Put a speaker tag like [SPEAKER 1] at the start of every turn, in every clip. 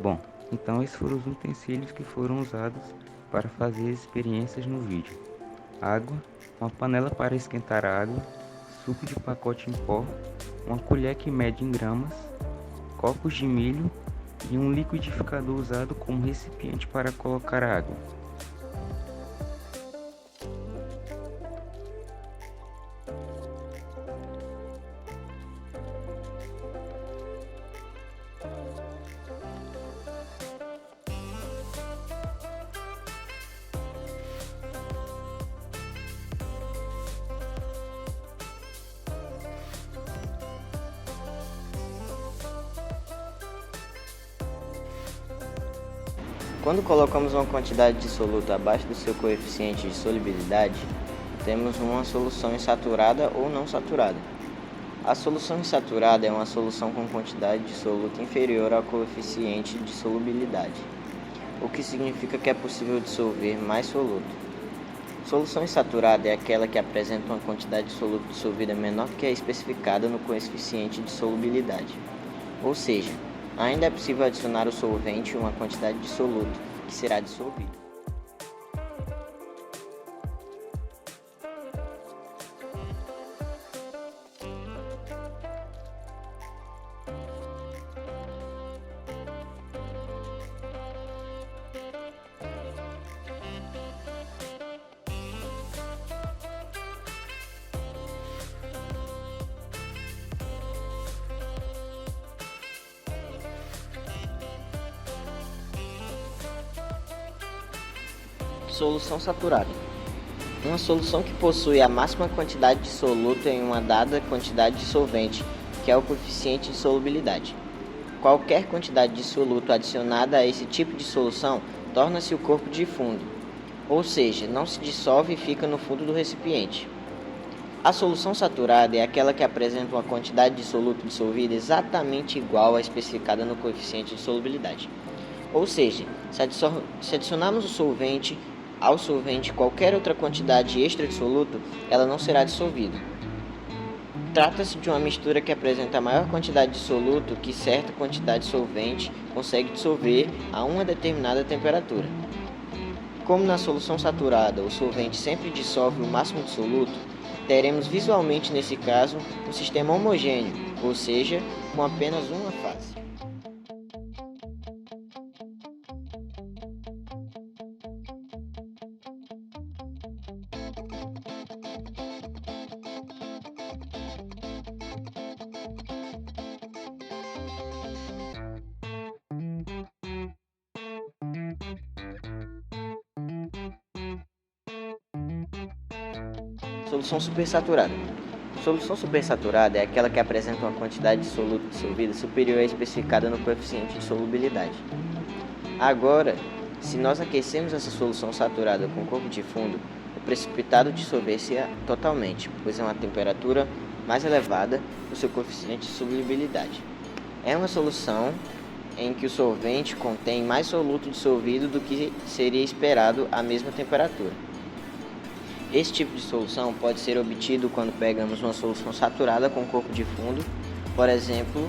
[SPEAKER 1] Bom, então esses foram os utensílios que foram usados para fazer as experiências no vídeo. Água, uma panela para esquentar a água, suco de pacote em pó, uma colher que mede em gramas, copos de milho e um liquidificador usado como recipiente para colocar água.
[SPEAKER 2] Quando colocamos uma quantidade de soluto abaixo do seu coeficiente de solubilidade, temos uma solução insaturada ou não saturada. A solução insaturada é uma solução com quantidade de soluto inferior ao coeficiente de solubilidade, o que significa que é possível dissolver mais soluto. Solução insaturada é aquela que apresenta uma quantidade de soluto dissolvida menor que a especificada no coeficiente de solubilidade, ou seja, ainda é possível adicionar o solvente uma quantidade de soluto, que será dissolvido. Solução saturada. Uma solução que possui a máxima quantidade de soluto em uma dada quantidade de solvente, que é o coeficiente de solubilidade. Qualquer quantidade de soluto adicionada a esse tipo de solução torna-se o corpo de fundo, ou seja, não se dissolve e fica no fundo do recipiente. A solução saturada é aquela que apresenta uma quantidade de soluto dissolvido exatamente igual à especificada no coeficiente de solubilidade. Ou seja, se adicionarmos ao solvente qualquer outra quantidade extra de soluto, ela não será dissolvida. Trata-se de uma mistura que apresenta a maior quantidade de soluto que certa quantidade de solvente consegue dissolver a uma determinada temperatura. Como na solução saturada o solvente sempre dissolve o máximo de soluto, teremos visualmente nesse caso um sistema homogêneo, ou seja, com apenas uma fase. Solução supersaturada. Solução supersaturada é aquela que apresenta uma quantidade de soluto dissolvido superior à especificada no coeficiente de solubilidade. Agora, se nós aquecermos essa solução saturada com corpo de fundo, o precipitado dissolver-se totalmente, pois é uma temperatura mais elevada do seu coeficiente de solubilidade. É uma solução em que o solvente contém mais soluto dissolvido do que seria esperado à mesma temperatura. Esse tipo de solução pode ser obtido quando pegamos uma solução saturada com corpo de fundo, por exemplo,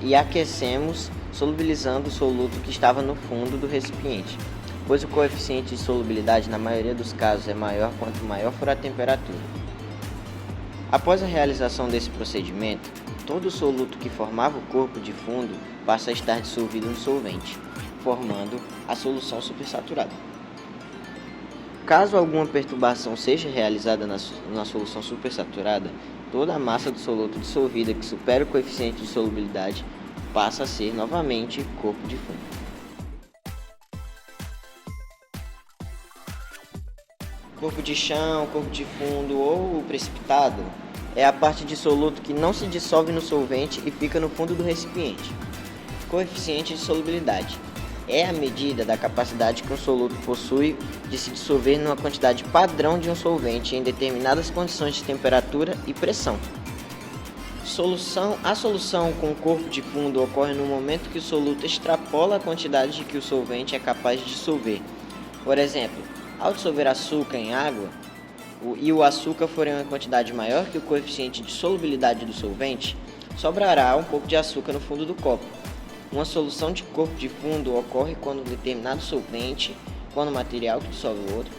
[SPEAKER 2] e aquecemos, solubilizando o soluto que estava no fundo do recipiente, pois o coeficiente de solubilidade na maioria dos casos é maior quanto maior for a temperatura. Após a realização desse procedimento, todo o soluto que formava o corpo de fundo passa a estar dissolvido no solvente, formando a solução supersaturada. Caso alguma perturbação seja realizada na solução supersaturada, toda a massa do soluto dissolvida que supera o coeficiente de solubilidade passa a ser novamente corpo de fundo. Corpo de chão, corpo de fundo ou precipitado é a parte de soluto que não se dissolve no solvente e fica no fundo do recipiente. Coeficiente de solubilidade é a medida da capacidade que um soluto possui de se dissolver numa quantidade padrão de um solvente em determinadas condições de temperatura e pressão. A solução com corpo de fundo ocorre no momento que o soluto extrapola a quantidade que o solvente é capaz de dissolver. Por exemplo, ao dissolver açúcar em água e o açúcar for em uma quantidade maior que o coeficiente de solubilidade do solvente, sobrará um pouco de açúcar no fundo do copo. Uma solução de corpo de fundo ocorre quando um determinado solvente, quando o material que dissolve o outro,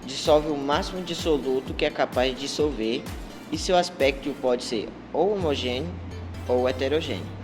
[SPEAKER 2] dissolve o máximo de soluto que é capaz de dissolver e seu aspecto pode ser ou homogêneo ou heterogêneo.